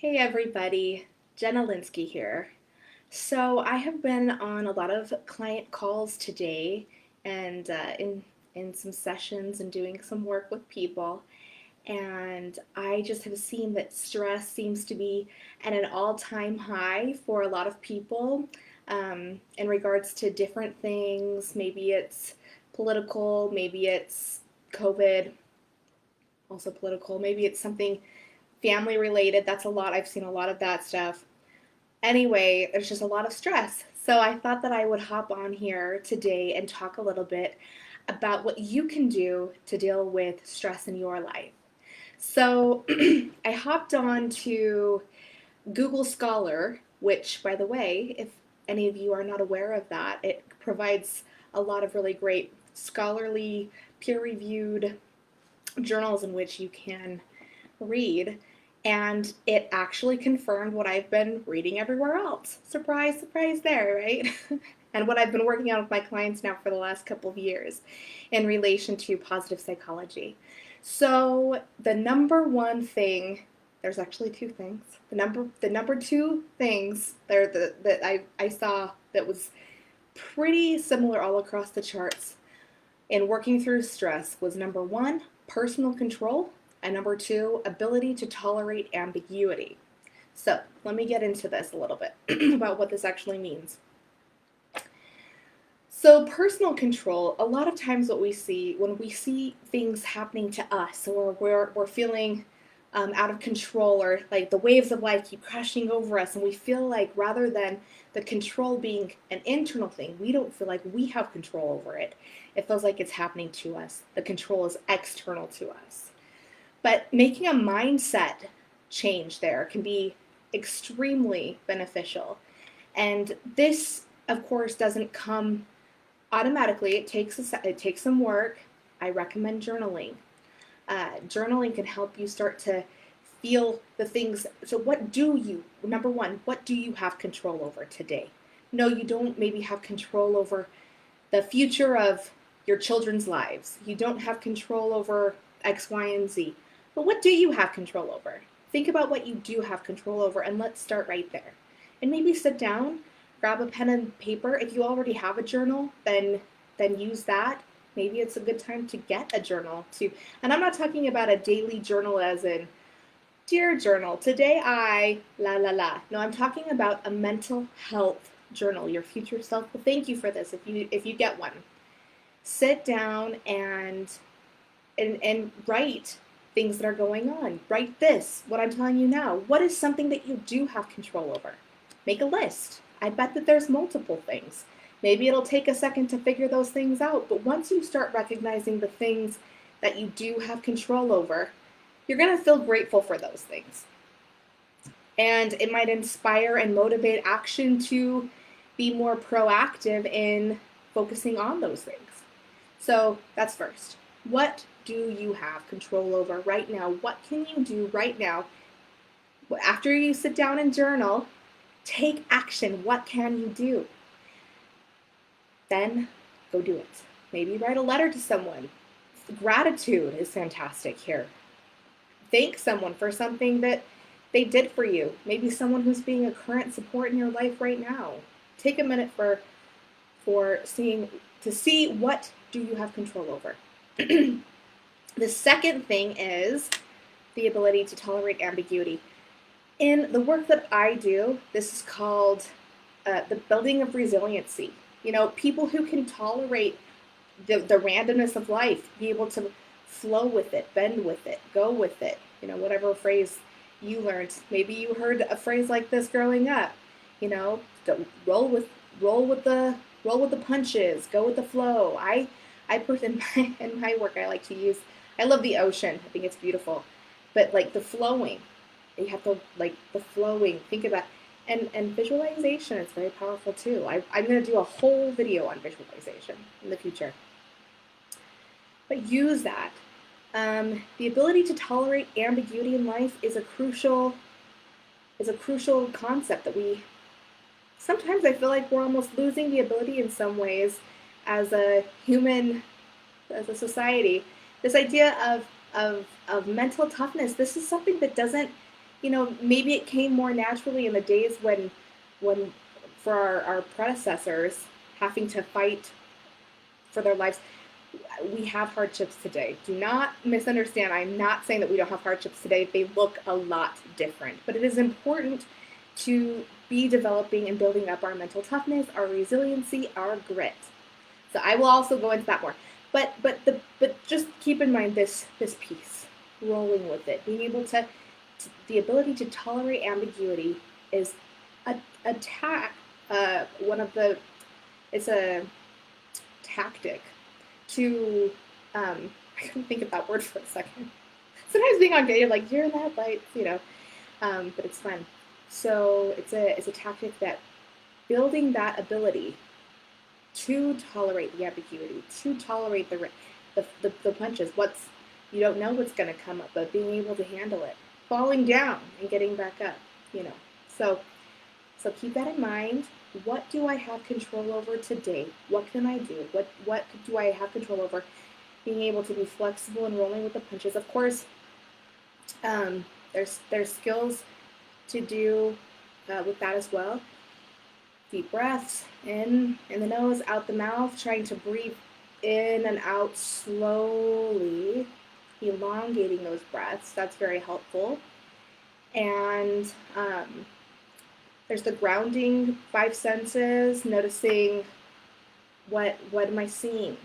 Hey everybody, Jenna Linsky here. So I have been on a lot of client calls today and in some sessions and doing some work with people, and I just have seen that stress seems to be at an all-time high for a lot of people in regards to different things. Maybe it's political, maybe it's COVID, also political, maybe it's something family related. That's a lot. I've seen a lot of that stuff. Anyway, there's just a lot of stress. So I thought that I would hop on here today and talk a little bit about what you can do to deal with stress in your life. So I hopped on to Google Scholar, which, by the way, if any of you are not aware of that, it provides a lot of really great scholarly, peer reviewed journals in which you can read, and it actually confirmed what I've been reading everywhere else. Surprise, surprise there, right? And what I've been working on with my clients now for the last couple of years in relation to positive psychology. So the number one thing, there's actually two things. The number two things there that I saw that was pretty similar all across the charts in working through stress was number one, personal control, and number two, ability to tolerate ambiguity. So let me get into this a little bit about what this actually means. So, personal control, a lot of times what we see when we see things happening to us or we're feeling out of control, or like the waves of life keep crashing over us, and we feel like rather than the control being an internal thing, we don't feel like we have control over it. It feels like it's happening to us. The control is external to us. But making a mindset change there can be extremely beneficial. And this, of course, doesn't come automatically. It takes some work. I recommend journaling. Journaling can help you start to feel the things. So, number one, what do you have control over today? No, you don't maybe have control over the future of your children's lives. You don't have control over X, Y, and Z. But what do you have control over? Think about what you do have control over, and let's start right there. And maybe sit down, grab a pen and paper. If you already have a journal, then use that. Maybe it's a good time to get a journal too. And I'm not talking about a daily journal as in, dear journal, today I la la la. No, I'm talking about a mental health journal. Your future self will thank you for this if you get one. Sit down and write things that are going on. Write this, what I'm telling you now. What is something that you do have control over? Make a list. I bet that there's multiple things. Maybe it'll take a second to figure those things out, but once you start recognizing the things that you do have control over, you're going to feel grateful for those things. And it might inspire and motivate action to be more proactive in focusing on those things. So that's first. What do you have control over right now? What can you do right now? After you sit down and journal, take action. What can you do? Then go do it. Maybe write a letter to someone. Gratitude is fantastic here. Thank someone for something that they did for you. Maybe someone who's being a current support in your life right now. Take a minute to see what do you have control over. The second thing is the ability to tolerate ambiguity. In the work that I do, this is called the building of resiliency. You know, people who can tolerate the randomness of life, be able to flow with it, bend with it, go with it. You know, whatever phrase you learned. Maybe you heard a phrase like this growing up. You know, roll with the punches, go with the flow. I put in my work, I love the ocean. I think it's beautiful. But like the flowing, you have to like the flowing, think about, and visualization is very powerful too. I'm going to do a whole video on visualization in the future. But use that. The ability to tolerate ambiguity in life is a crucial concept that sometimes I feel like we're almost losing the ability in some ways as a society. This idea of mental toughness, this is something that doesn't maybe it came more naturally in the days when for our predecessors having to fight for their lives. We have hardships today. Do not misunderstand. I'm not saying that we don't have hardships today. They look a lot different. But it is important to be developing and building up our mental toughness, our resiliency, our grit. So I will also go into that more. But just keep in mind this piece, rolling with it, being able to the ability to tolerate ambiguity is a one of the it's a tactic to I couldn't think of that word for a second. Sometimes being on video, like you're in the headlights. But it's fun. So it's a tactic that building that ability to tolerate the ambiguity, to tolerate the punches. You don't know what's going to come up, but being able to handle it, falling down and getting back up. So keep that in mind. What do I have control over today? What can I do? What do I have control over? Being able to be flexible and rolling with the punches. Of course, there's skills to do with that as well. Deep breaths in the nose, out the mouth, trying to breathe in and out slowly, elongating those breaths. That's very helpful. And there's the grounding 5 senses, noticing what am I seeing?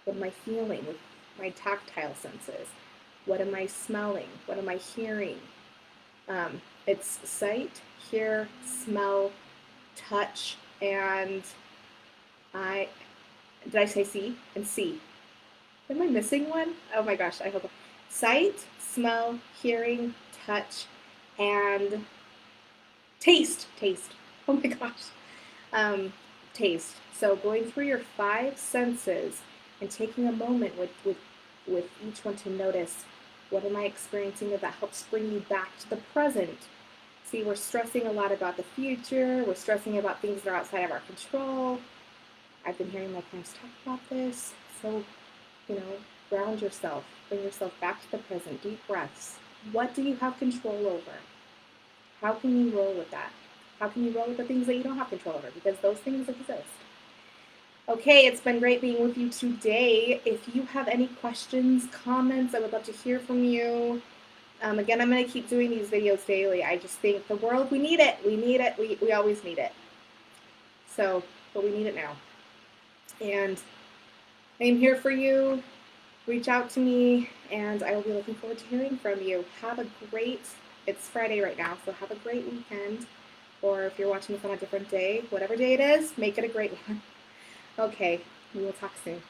What am I feeling with my tactile senses? What am I smelling? What am I hearing? It's sight, hear, smell, touch, and did I say see? And see. Am I missing one? Oh my gosh, I hope. Sight, smell, hearing, touch, and taste. Oh my gosh. Taste. So going through your 5 senses and taking a moment with each one to notice, what am I experiencing that helps bring you back to the present. See, we're stressing a lot about the future. We're stressing about things that are outside of our control. I've been hearing my parents talk about this. So, ground yourself. Bring yourself back to the present. Deep breaths. What do you have control over? How can you roll with that? How can you roll with the things that you don't have control over? Because those things exist. Okay, it's been great being with you today. If you have any questions, comments, I would love to hear from you. Again, I'm going to keep doing these videos daily. I just think the world, we need it. We need it. We always need it. So, but we need it now. And I'm here for you. Reach out to me, and I will be looking forward to hearing from you. It's Friday right now, so have a great weekend. Or if you're watching this on a different day, whatever day it is, make it a great one. Okay, we will talk soon.